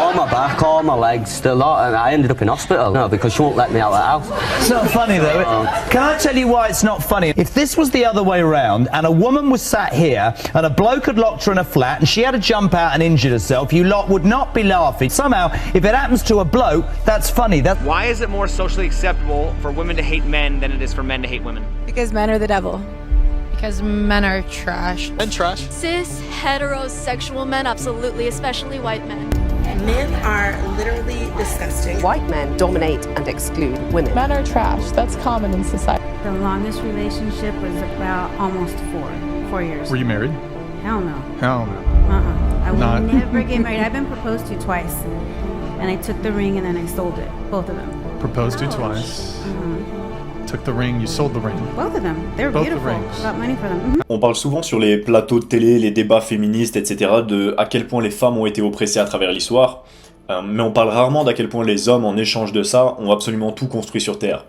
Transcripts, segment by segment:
all my back, all my legs, the lot, and I ended up in hospital. No, because she won't let me out of the house. It's not funny though. Can I tell you why it's not funny? If this was the other way around and a woman was sat here and a bloke had locked her in a flat and she had to jump out and injured herself, you lot would not be laughing. Somehow, if it happens to a bloke, that's funny. Why is it more socially acceptable for women to hate men than it is for men to hate women? Because men are the devil. Because men are trash. Men trash. Cis, heterosexual men, absolutely, especially white men. Men are literally disgusting. White men dominate and exclude women. Men are trash. That's common in society. The longest relationship was about almost 4 years. Were you married? Hell no. Hell no. I will never get married. I've been proposed to twice. And I took the ring and then I sold it. Both of them. Proposed to twice. Took the ring, you sold the ring. Both of them. They were beautiful. Got money for them. On parle souvent sur les plateaux de télé, les débats féministes, etc. de à quel point les femmes ont été oppressées à travers l'histoire. Mais on parle rarement d'à quel point les hommes, en échange de ça, ont absolument tout construit sur Terre.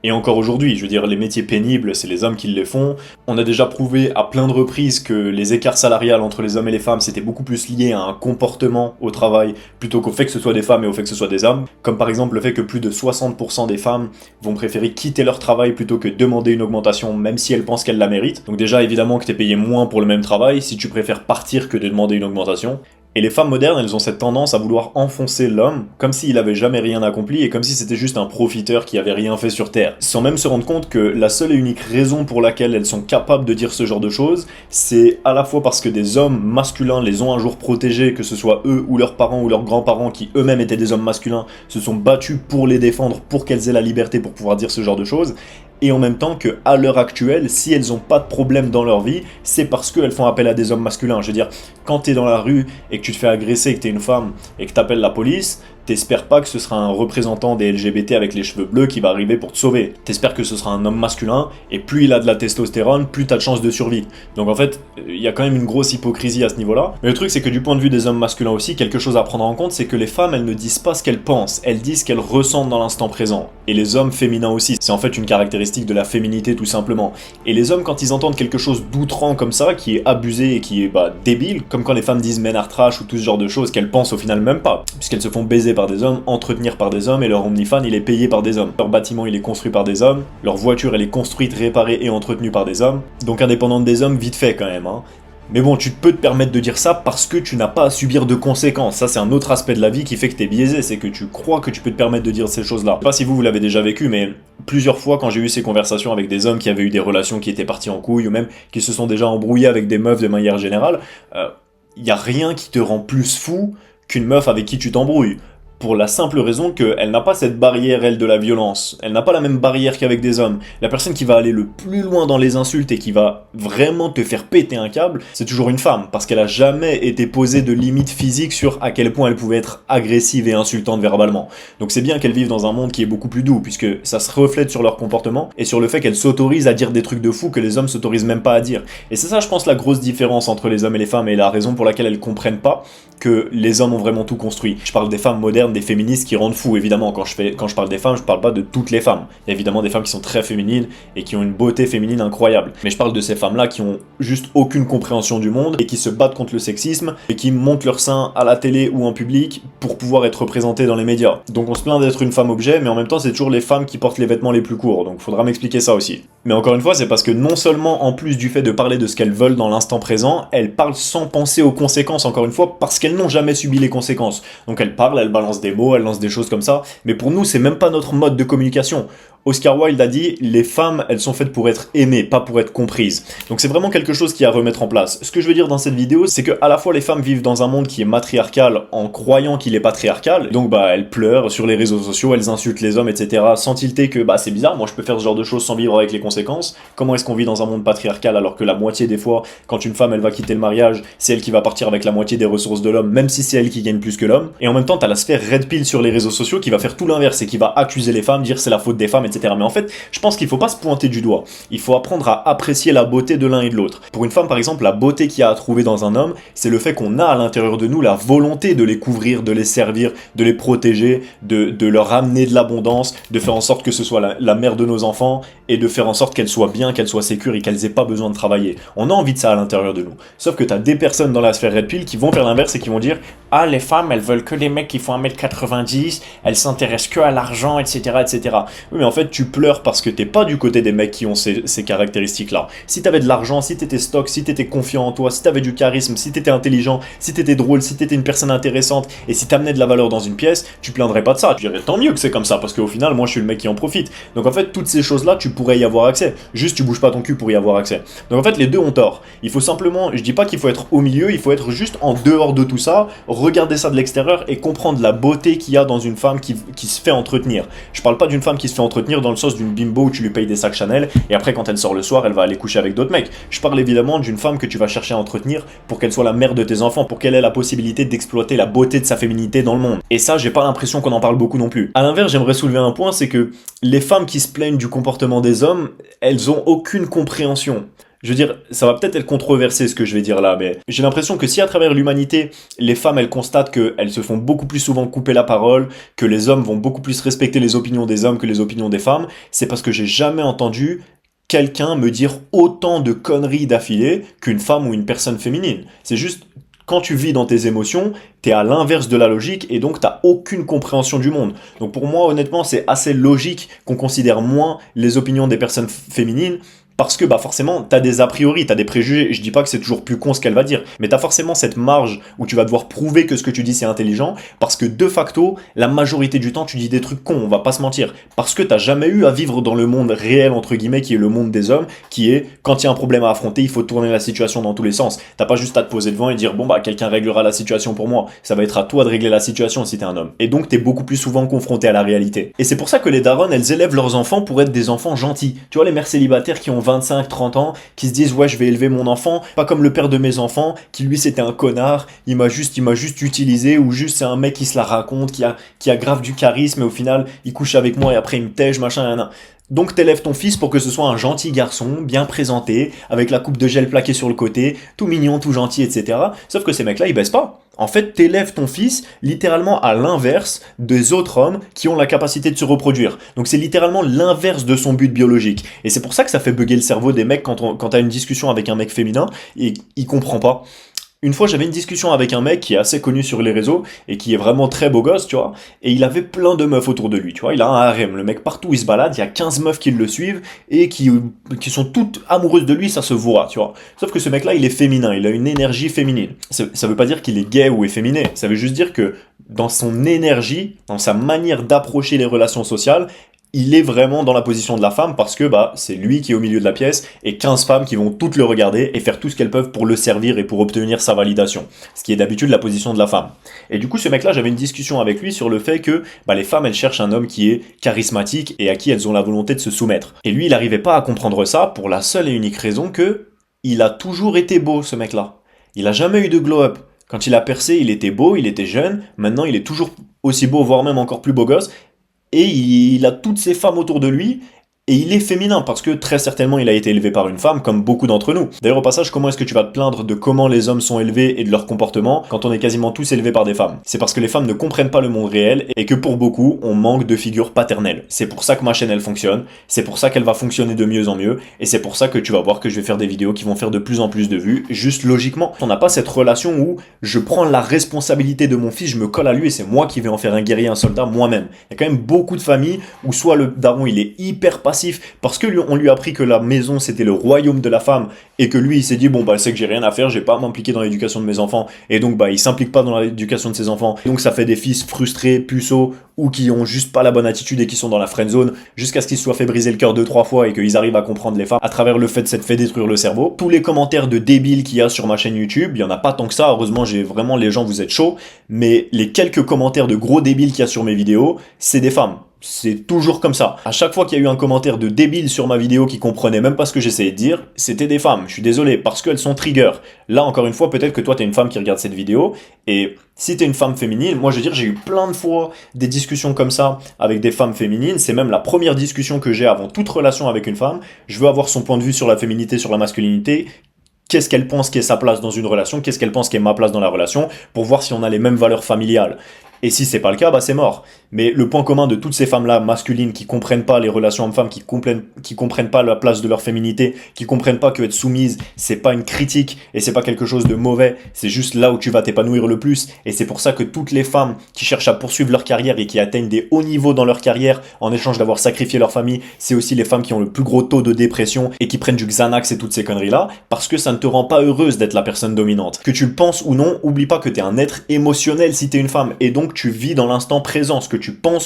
Et encore aujourd'hui, je veux dire, les métiers pénibles, c'est les hommes qui les font. On a déjà prouvé à plein de reprises que les écarts salariales entre les hommes et les femmes, c'était beaucoup plus lié à un comportement au travail, plutôt qu'au fait que ce soit des femmes et au fait que ce soit des hommes. Comme par exemple le fait que plus de 60% des femmes vont préférer quitter leur travail plutôt que demander une augmentation, même si elles pensent qu'elles la méritent. Donc déjà, évidemment que t'es payé moins pour le même travail, si tu préfères partir que de demander une augmentation. Et les femmes modernes, elles ont cette tendance à vouloir enfoncer l'homme, comme s'il avait jamais rien accompli et comme si c'était juste un profiteur qui avait rien fait sur Terre. Sans même se rendre compte que la seule et unique raison pour laquelle elles sont capables de dire ce genre de choses, c'est à la fois parce que des hommes masculins les ont un jour protégés, que ce soit eux ou leurs parents ou leurs grands-parents qui eux-mêmes étaient des hommes masculins, se sont battus pour les défendre, pour qu'elles aient la liberté pour pouvoir dire ce genre de choses. Et en même temps que à l'heure actuelle, si elles ont pas de problème dans leur vie, c'est parce qu'elles font appel à des hommes masculins. Je veux dire, quand t'es dans la rue et que tu te fais agresser, que t'es une femme et que t'appelles la police, t'espères pas que ce sera un représentant des LGBT avec les cheveux bleus qui va arriver pour te sauver. T'espères que ce sera un homme masculin, et plus il a de la testostérone, plus t'as de chances de survie. Donc en fait, il y a quand même une grosse hypocrisie à ce niveau-là. Mais le truc, c'est que du point de vue des hommes masculins aussi, quelque chose à prendre en compte, c'est que les femmes, elles ne disent pas ce qu'elles pensent, elles disent ce qu'elles ressentent dans l'instant présent. Et les hommes féminins aussi, c'est en fait une caractéristique de la féminité tout simplement. Et les hommes, quand ils entendent quelque chose d'outrant comme ça, qui est abusé et qui est débile, comme quand les femmes disent men are trash ou tout ce genre de choses qu'elles pensent au final même pas, puisqu'elles se font baiser par des hommes, entretenir par des hommes, et leur OnlyFans il est payé par des hommes. Leur bâtiment il est construit par des hommes, leur voiture elle est construite, réparée et entretenue par des hommes, donc indépendante des hommes vite fait quand même, hein. Mais bon, tu peux te permettre de dire ça parce que tu n'as pas à subir de conséquences. Ça, c'est un autre aspect de la vie qui fait que t'es biaisé, c'est que tu crois que tu peux te permettre de dire ces choses-là. Je sais pas si vous l'avez déjà vécu, mais plusieurs fois quand j'ai eu ces conversations avec des hommes qui avaient eu des relations qui étaient parties en couille, ou même qui se sont déjà embrouillés avec des meufs de manière générale, y a rien qui te rend plus fou qu'une meuf avec qui tu t'embrouilles. Pour la simple raison qu'elle n'a pas cette barrière, elle, de la violence. Elle n'a pas la même barrière qu'avec des hommes. La personne qui va aller le plus loin dans les insultes et qui va vraiment te faire péter un câble, c'est toujours une femme, parce qu'elle a jamais été posée de limite physique sur à quel point elle pouvait être agressive et insultante verbalement. Donc c'est bien qu'elles vivent dans un monde qui est beaucoup plus doux, puisque ça se reflète sur leur comportement et sur le fait qu'elles s'autorisent à dire des trucs de fou que les hommes s'autorisent même pas à dire. Et c'est ça, je pense, la grosse différence entre les hommes et les femmes, et la raison pour laquelle elles comprennent pas que les hommes ont vraiment tout construit. Je parle des femmes modernes, des féministes qui rendent fous, évidemment. Quand je parle des femmes, je parle pas de toutes les femmes. Il y a évidemment des femmes qui sont très féminines et qui ont une beauté féminine incroyable. Mais je parle de ces femmes-là qui ont juste aucune compréhension du monde et qui se battent contre le sexisme et qui montent leur sein à la télé ou en public pour pouvoir être représentées dans les médias. Donc on se plaint d'être une femme objet, mais en même temps c'est toujours les femmes qui portent les vêtements les plus courts. Donc faudra m'expliquer ça aussi. Mais encore une fois, c'est parce que non seulement en plus du fait de parler de ce qu'elles veulent dans l'instant présent, elles parlent sans penser aux conséquences, encore une fois, parce qu'elles n'ont jamais subi les conséquences. Donc elles parlent, elles balancent des mots, elles lancent des choses comme ça, mais pour nous c'est même pas notre mode de communication. Oscar Wilde a dit « Les femmes, elles sont faites pour être aimées, pas pour être comprises ». Donc c'est vraiment quelque chose qu'il y a à remettre en place. Ce que je veux dire dans cette vidéo, c'est que à la fois les femmes vivent dans un monde qui est matriarcal en croyant qu'il est patriarcal, donc elles pleurent sur les réseaux sociaux, elles insultent les hommes, etc. sans tilter que c'est bizarre, moi je peux faire ce genre de choses sans vivre avec les conséquences. Comment est-ce qu'on vit dans un monde patriarcal alors que la moitié des fois, quand une femme elle va quitter le mariage, c'est elle qui va partir avec la moitié des ressources de l'homme, même si c'est elle qui gagne plus que l'homme. Et en même temps, t'as la sphère red pill sur les réseaux sociaux qui va faire tout l'inverse et qui va accuser les femmes, dire c'est la faute des femmes, etc. etc. Mais en fait, je pense qu'il faut pas se pointer du doigt. Il faut apprendre à apprécier la beauté de l'un et de l'autre. Pour une femme, par exemple, la beauté qu'il y a à trouver dans un homme, c'est le fait qu'on a à l'intérieur de nous la volonté de les couvrir, de les servir, de les protéger, de leur amener de l'abondance, de faire en sorte que ce soit la mère de nos enfants et de faire en sorte qu'elles soient bien, qu'elles soient sécures et qu'elles aient pas besoin de travailler. On a envie de ça à l'intérieur de nous. Sauf que t'as des personnes dans la sphère Red Pill qui vont faire l'inverse et qui vont dire « Ah, les femmes, elles veulent que des mecs qui font 1m90, elles s'intéressent que à l'argent, etc., etc. » Oui, mais en fait, tu pleures parce que t'es pas du côté des mecs qui ont ces caractéristiques-là. Si t'avais de l'argent, si t'étais stock, si t'étais confiant en toi, si t'avais du charisme, si t'étais intelligent, si t'étais drôle, si t'étais une personne intéressante et si t'amenais de la valeur dans une pièce, tu plaindrais pas de ça. Tu dirais tant mieux que c'est comme ça parce qu'au final, moi, je suis le mec qui en profite. Donc en fait, toutes ces choses-là, tu pourrais y avoir accès. Juste, tu bouges pas ton cul pour y avoir accès. Donc en fait, les deux ont tort. Il faut simplement, je dis pas qu'il faut être au milieu, il faut être juste en dehors de tout ça, regarder ça de l'extérieur et comprendre la beauté qu'il y a dans une femme qui se fait entretenir. Je parle pas d'une femme qui se fait entretenir dans le sens d'une bimbo où tu lui payes des sacs Chanel et après quand elle sort le soir, elle va aller coucher avec d'autres mecs. Je parle évidemment d'une femme que tu vas chercher à entretenir pour qu'elle soit la mère de tes enfants, pour qu'elle ait la possibilité d'exploiter la beauté de sa féminité dans le monde. Et ça, j'ai pas l'impression qu'on en parle beaucoup non plus. À l'inverse, j'aimerais soulever un point, c'est que les femmes qui se plaignent du comportement des hommes, elles ont aucune compréhension. Je veux dire, ça va peut-être être controversé ce que je vais dire là, mais j'ai l'impression que si à travers l'humanité, les femmes elles constatent qu'elles se font beaucoup plus souvent couper la parole, que les hommes vont beaucoup plus respecter les opinions des hommes que les opinions des femmes, c'est parce que j'ai jamais entendu quelqu'un me dire autant de conneries d'affilée qu'une femme ou une personne féminine. C'est juste, quand tu vis dans tes émotions, t'es à l'inverse de la logique et donc t'as aucune compréhension du monde. Donc pour moi, honnêtement, c'est assez logique qu'on considère moins les opinions des personnes féminines parce que bah forcément, t'as des a priori, t'as des préjugés. Je dis pas que c'est toujours plus con ce qu'elle va dire, mais t'as forcément cette marge où tu vas devoir prouver que ce que tu dis c'est intelligent, parce que de facto, la majorité du temps, tu dis des trucs cons, on va pas se mentir. Parce que t'as jamais eu à vivre dans le monde réel, entre guillemets, qui est le monde des hommes, qui est, quand il y a un problème à affronter, il faut tourner la situation dans tous les sens. T'as pas juste à te poser devant et dire, bon bah, quelqu'un réglera la situation pour moi. Ça va être à toi de régler la situation si t'es un homme. Et donc, t'es beaucoup plus souvent confronté à la réalité. Et c'est pour ça que les darons, elles élèvent leurs enfants pour être des enfants gentils. Tu vois, les mères célibataires qui ont 25, 30 ans, qui se disent ouais je vais élever mon enfant, pas comme le père de mes enfants, qui lui c'était un connard, il m'a juste utilisé, ou juste c'est un mec qui se la raconte, qui a grave du charisme et au final il couche avec moi et après il me tège, machin. Donc t'élèves ton fils pour que ce soit un gentil garçon, bien présenté, avec la coupe de gel plaquée sur le côté, tout mignon, tout gentil, etc. Sauf que ces mecs-là, ils baissent pas. En fait, t'élèves ton fils littéralement à l'inverse des autres hommes qui ont la capacité de se reproduire. Donc c'est littéralement l'inverse de son but biologique. Et c'est pour ça que ça fait bugger le cerveau des mecs quand t'as une discussion avec un mec féminin et il comprend pas. Une fois, j'avais une discussion avec un mec qui est assez connu sur les réseaux et qui est vraiment très beau gosse, tu vois, et il avait plein de meufs autour de lui, tu vois, il a un harem, le mec partout où il se balade, il y a 15 meufs qui le suivent et qui sont toutes amoureuses de lui, ça se voit, tu vois. Sauf que ce mec-là, il est féminin, il a une énergie féminine. Ça veut pas dire qu'il est gay ou efféminé, ça veut juste dire que dans son énergie, dans sa manière d'approcher les relations sociales, il est vraiment dans la position de la femme parce que bah c'est lui qui est au milieu de la pièce et 15 femmes qui vont toutes le regarder et faire tout ce qu'elles peuvent pour le servir et pour obtenir sa validation. Ce qui est d'habitude la position de la femme. Et du coup, ce mec-là, j'avais une discussion avec lui sur le fait que bah, les femmes, elles cherchent un homme qui est charismatique et à qui elles ont la volonté de se soumettre. Et lui, il n'arrivait pas à comprendre ça pour la seule et unique raison que il a toujours été beau, ce mec-là. Il a jamais eu de glow-up. Quand il a percé, il était beau, il était jeune. Maintenant, il est toujours aussi beau, voire même encore plus beau gosse. Et il a toutes ces femmes autour de lui, et il est féminin, parce que très certainement il a été élevé par une femme, comme beaucoup d'entre nous. D'ailleurs au passage, comment est-ce que tu vas te plaindre de comment les hommes sont élevés et de leur comportement, quand on est quasiment tous élevés par des femmes? C'est parce que les femmes ne comprennent pas le monde réel, et que pour beaucoup, on manque de figures paternelles. C'est pour ça que ma chaîne elle fonctionne, c'est pour ça qu'elle va fonctionner de mieux en mieux, et c'est pour ça que tu vas voir que je vais faire des vidéos qui vont faire de plus en plus de vues, juste logiquement. On n'a pas cette relation où je prends la responsabilité de mon fils, je me colle à lui, et c'est moi qui vais en faire un guerrier, un soldat, moi-même. Il y a quand même beaucoup de familles où soit le daron il est hyper passif, parce que on lui a appris que la maison c'était le royaume de la femme et que lui il s'est dit bon bah c'est que j'ai rien à faire, j'ai pas à m'impliquer dans l'éducation de mes enfants et donc bah il s'implique pas dans l'éducation de ses enfants et donc ça fait des fils frustrés, puceaux ou qui ont juste pas la bonne attitude et qui sont dans la friend zone jusqu'à ce qu'ils se soient fait briser le cœur 2-3 fois et qu'ils arrivent à comprendre les femmes à travers le fait de s'être fait détruire le cerveau. Tous les commentaires de débiles qu'il y a sur ma chaîne YouTube, il y en a pas tant que ça, heureusement j'ai vraiment, les gens vous êtes chauds, mais les quelques commentaires de gros débiles qu'il y a sur mes vidéos, c'est des femmes. C'est toujours comme ça. À chaque fois qu'il y a eu un commentaire de débile sur ma vidéo qui comprenait même pas ce que j'essayais de dire, c'était des femmes. Je suis désolé, parce qu'elles sont trigger. Là, encore une fois, peut-être que toi, t'es une femme qui regarde cette vidéo, et si t'es une femme féminine, moi je veux dire, j'ai eu plein de fois des discussions comme ça avec des femmes féminines. C'est même la première discussion que j'ai avant toute relation avec une femme. Je veux avoir son point de vue sur la féminité, sur la masculinité. Qu'est-ce qu'elle pense qu'est sa place dans une relation, qu'est-ce qu'elle pense qu'est ma place dans la relation, pour voir si on a les mêmes valeurs familiales. Et si c'est pas le cas, bah c'est mort. Mais le point commun de toutes ces femmes-là masculines qui comprennent pas les relations hommes-femmes, qui comprennent pas la place de leur féminité, qui comprennent pas que être soumise, c'est pas une critique et c'est pas quelque chose de mauvais, c'est juste là où tu vas t'épanouir le plus. Et c'est pour ça que toutes les femmes qui cherchent à poursuivre leur carrière et qui atteignent des hauts niveaux dans leur carrière en échange d'avoir sacrifié leur famille, c'est aussi les femmes qui ont le plus gros taux de dépression et qui prennent du Xanax et toutes ces conneries-là, parce que ça ne te rend pas heureuse d'être la personne dominante. Que tu le penses ou non, oublie pas que t'es un être émotionnel si t'es une femme, et donc tu vis dans l'instant présent. Ce que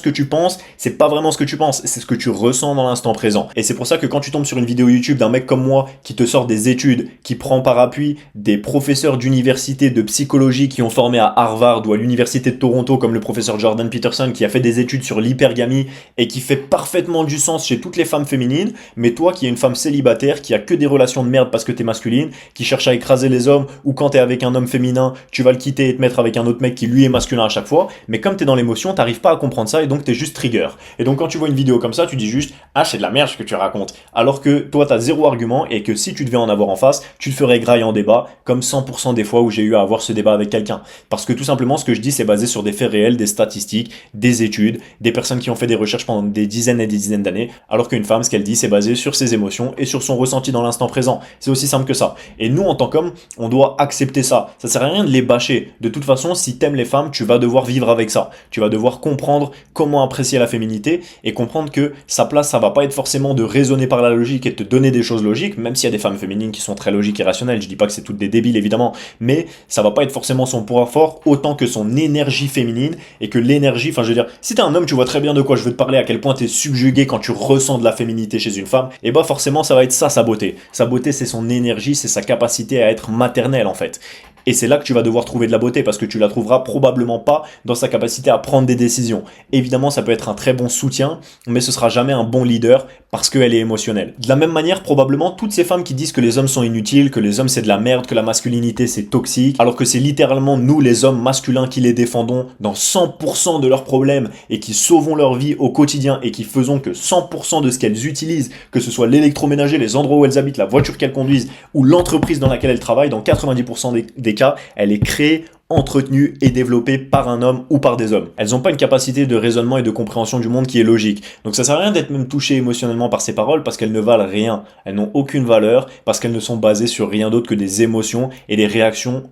tu penses, c'est pas vraiment ce que tu penses, c'est ce que tu ressens dans l'instant présent. Et c'est pour ça que quand tu tombes sur une vidéo YouTube d'un mec comme moi qui te sort des études, qui prend par appui des professeurs d'université de psychologie qui ont formé à Harvard ou à l'université de Toronto, comme le professeur Jordan Peterson qui a fait des études sur l'hypergamie et qui fait parfaitement du sens chez toutes les femmes féminines, mais toi qui es une femme célibataire, qui a que des relations de merde parce que t'es masculine, qui cherche à écraser les hommes, ou quand t'es avec un homme féminin, tu vas le quitter et te mettre avec un autre mec qui lui est masculin à chaque fois, mais comme t'es dans l'émotion, t'arrives pas à comprendre ça et donc t'es juste trigger. Et donc quand tu vois une vidéo comme ça, tu dis juste « Ah, c'est de la merde ce que tu racontes ». Alors que toi, t'as zéro argument et que si tu devais en avoir en face, tu te ferais grailler en débat, comme 100% des fois où j'ai eu à avoir ce débat avec quelqu'un. Parce que tout simplement, ce que je dis, c'est basé sur des faits réels, des statistiques, des études, des personnes qui ont fait des recherches pendant des dizaines et des dizaines d'années, alors qu'une femme, ce qu'elle dit, c'est basé sur ses émotions et sur son ressenti dans l'instant présent. C'est aussi simple que ça. Et nous, en tant qu'hommes, on doit accepter ça. Ça sert à rien de les bâcher. De toute façon, si t'aimes les femmes, tu vas devoir vivre avec ça. Tu vas devoir comprendre comment apprécier la féminité et comprendre que sa place, ça va pas être forcément de raisonner par la logique et de te donner des choses logiques, même s'il y a des femmes féminines qui sont très logiques et rationnelles. Je dis pas que c'est toutes des débiles, évidemment, mais ça va pas être forcément son point fort autant que son énergie féminine et que l'énergie, enfin je veux dire, si t'es un homme, tu vois très bien de quoi je veux te parler, à quel point t'es subjugué quand tu ressens de la féminité chez une femme, et bah forcément ça va être ça sa beauté. Sa beauté, c'est son énergie, c'est sa capacité à être maternelle en fait. Et c'est là que tu vas devoir trouver de la beauté parce que tu la trouveras probablement pas dans sa capacité à prendre des décisions. Évidemment, ça peut être un très bon soutien, mais ce sera jamais un bon leader parce qu'elle est émotionnelle. De la même manière, probablement, toutes ces femmes qui disent que les hommes sont inutiles, que les hommes c'est de la merde, que la masculinité c'est toxique, alors que c'est littéralement nous les hommes masculins qui les défendons dans 100% de leurs problèmes et qui sauvons leur vie au quotidien et qui faisons que 100% de ce qu'elles utilisent, que ce soit l'électroménager, les endroits où elles habitent, la voiture qu'elles conduisent ou l'entreprise dans laquelle elles travaillent, dans 90% des cas, elle est créée, entretenue et développée par un homme ou par des hommes. Elles n'ont pas une capacité de raisonnement et de compréhension du monde qui est logique. Donc ça sert à rien d'être même touché émotionnellement par ces paroles parce qu'elles ne valent rien. Elles n'ont aucune valeur parce qu'elles ne sont basées sur rien d'autre que des émotions et des réactions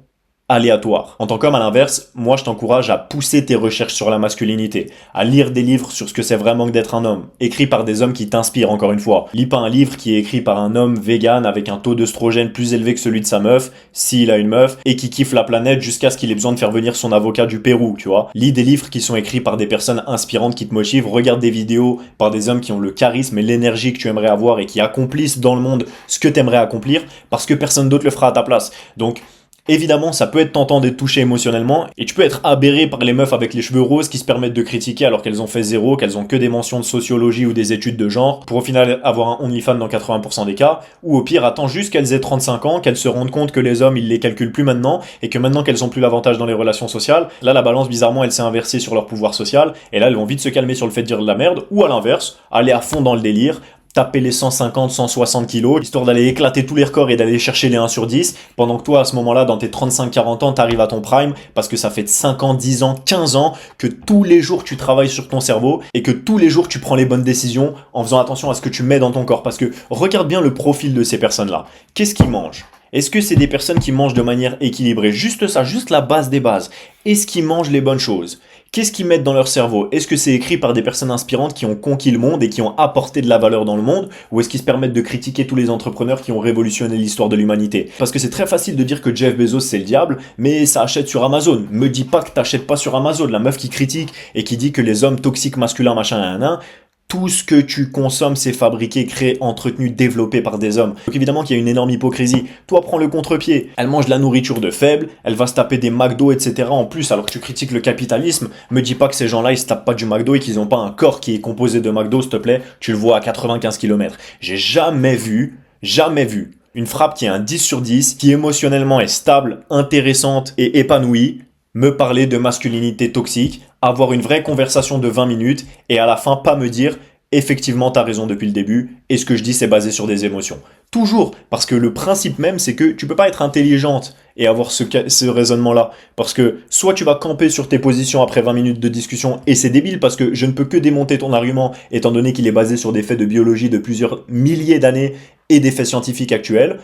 aléatoire. En tant qu'homme, à l'inverse, moi je t'encourage à pousser tes recherches sur la masculinité, à lire des livres sur ce que c'est vraiment que d'être un homme, écrits par des hommes qui t'inspirent encore une fois. Lis pas un livre qui est écrit par un homme vegan avec un taux d'œstrogène plus élevé que celui de sa meuf, s'il a une meuf, et qui kiffe la planète jusqu'à ce qu'il ait besoin de faire venir son avocat du Pérou, tu vois. Lis des livres qui sont écrits par des personnes inspirantes qui te motivent, regarde des vidéos par des hommes qui ont le charisme et l'énergie que tu aimerais avoir et qui accomplissent dans le monde ce que tu aimerais accomplir parce que personne d'autre le fera à ta place. Donc, évidemment, ça peut être tentant d'être touché émotionnellement et tu peux être aberré par les meufs avec les cheveux roses qui se permettent de critiquer alors qu'elles ont fait zéro, qu'elles ont que des mentions de sociologie ou des études de genre pour au final avoir un OnlyFans dans 80% des cas, ou au pire attends juste qu'elles aient 35 ans, qu'elles se rendent compte que les hommes ils les calculent plus maintenant et que maintenant qu'elles ont plus l'avantage dans les relations sociales, là la balance bizarrement elle s'est inversée sur leur pouvoir social et là elles vont vite se calmer sur le fait de dire de la merde ou à l'inverse, aller à fond dans le délire, taper les 150, 160 kilos, histoire d'aller éclater tous les records et d'aller chercher les 1 sur 10, pendant que toi, à ce moment-là, dans tes 35-40 ans, t'arrives à ton prime, parce que ça fait 5 ans, 10 ans, 15 ans, que tous les jours tu travailles sur ton cerveau, et que tous les jours tu prends les bonnes décisions, en faisant attention à ce que tu mets dans ton corps, parce que regarde bien le profil de ces personnes-là. Qu'est-ce qu'ils mangent ? Est-ce que c'est des personnes qui mangent de manière équilibrée ? Juste ça, juste la base des bases. Est-ce qu'ils mangent les bonnes choses ? Qu'est-ce qu'ils mettent dans leur cerveau ? Est-ce que c'est écrit par des personnes inspirantes qui ont conquis le monde et qui ont apporté de la valeur dans le monde ? Ou est-ce qu'ils se permettent de critiquer tous les entrepreneurs qui ont révolutionné l'histoire de l'humanité ? Parce que c'est très facile de dire que Jeff Bezos c'est le diable, mais ça achète sur Amazon. Me dis pas que t'achètes pas sur Amazon. La meuf qui critique et qui dit que les hommes toxiques masculins machin Tout ce que tu consommes, c'est fabriqué, créé, entretenu, développé par des hommes. Donc évidemment qu'il y a une énorme hypocrisie. Toi, prends le contre-pied. Elle mange de la nourriture de faible, elle va se taper des McDo, etc. En plus, alors que tu critiques le capitalisme, me dis pas que ces gens-là, ils se tapent pas du McDo et qu'ils n'ont pas un corps qui est composé de McDo, s'il te plaît. Tu le vois à 95 km. J'ai jamais vu une frappe qui est un 10 sur 10, qui émotionnellement est stable, intéressante et épanouie, me parler de masculinité toxique, avoir une vraie conversation de 20 minutes et à la fin pas me dire « effectivement t'as raison depuis le début et ce que je dis c'est basé sur des émotions ». Toujours, parce que le principe même c'est que tu peux pas être intelligente et avoir ce raisonnement-là. Parce que soit tu vas camper sur tes positions après 20 minutes de discussion et c'est débile parce que je ne peux que démonter ton argument étant donné qu'il est basé sur des faits de biologie de plusieurs milliers d'années et des faits scientifiques actuels.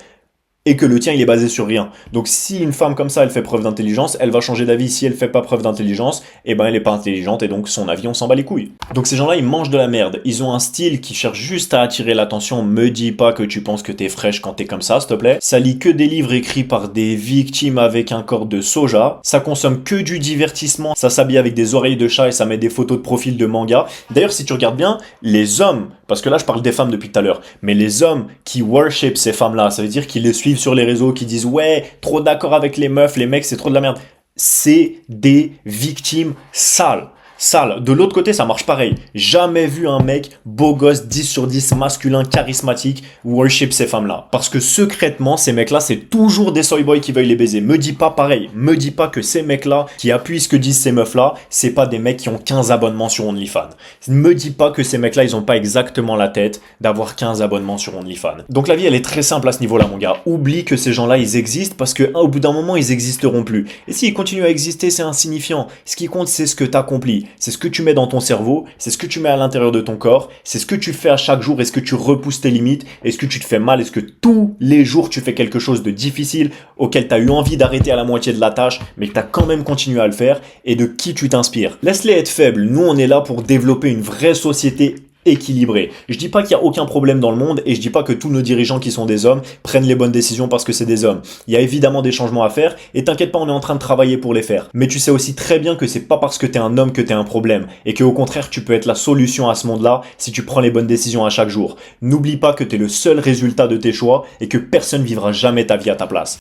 Et que le tien, il est basé sur rien. Donc, si une femme comme ça, elle fait preuve d'intelligence, elle va changer d'avis. Si elle fait pas preuve d'intelligence, eh ben, elle est pas intelligente et donc son avis, on s'en bat les couilles. Donc, ces gens-là, ils mangent de la merde. Ils ont un style qui cherche juste à attirer l'attention. Me dis pas que tu penses que t'es fraîche quand t'es comme ça, s'il te plaît. Ça lit que des livres écrits par des victimes avec un corps de soja. Ça consomme que du divertissement. Ça s'habille avec des oreilles de chat et ça met des photos de profil de manga. D'ailleurs, si tu regardes bien, les hommes, parce que là, je parle des femmes depuis tout à l'heure, mais les hommes qui worship ces femmes-là, ça veut dire qu'ils les suivent sur les réseaux, qui disent ouais, trop d'accord avec les meufs, les mecs c'est trop de la merde. C'est des victimes sales. De l'autre côté, ça marche pareil. Jamais vu un mec beau gosse, 10 sur 10, masculin, charismatique, worship ces femmes-là. Parce que secrètement, ces mecs-là, c'est toujours des soy boys qui veulent les baiser. Me dis pas pareil. Me dis pas que ces mecs-là, qui appuient ce que disent ces meufs-là, c'est pas des mecs qui ont 15 abonnements sur OnlyFans. Me dis pas que ces mecs-là, ils ont pas exactement la tête d'avoir 15 abonnements sur OnlyFans. Donc la vie, elle est très simple à ce niveau-là, mon gars. Oublie que ces gens-là, ils existent parce que au bout d'un moment, ils existeront plus. Et s'ils continuent à exister, c'est insignifiant. Ce qui compte, c'est ce que t'accomplis. C'est ce que tu mets dans ton cerveau, c'est ce que tu mets à l'intérieur de ton corps, c'est ce que tu fais à chaque jour, est-ce que tu repousses tes limites, est-ce que tu te fais mal, est-ce que tous les jours tu fais quelque chose de difficile auquel tu as eu envie d'arrêter à la moitié de la tâche, mais que tu as quand même continué à le faire, et de qui tu t'inspires. Laisse-les être faibles, nous on est là pour développer une vraie société équilibré. Je dis pas qu'il y a aucun problème dans le monde et je dis pas que tous nos dirigeants qui sont des hommes prennent les bonnes décisions parce que c'est des hommes. Il y a évidemment des changements à faire et t'inquiète pas, on est en train de travailler pour les faire. Mais tu sais aussi très bien que c'est pas parce que t'es un homme que t'es un problème et que au contraire tu peux être la solution à ce monde-là si tu prends les bonnes décisions à chaque jour. N'oublie pas que t'es le seul résultat de tes choix et que personne vivra jamais ta vie à ta place.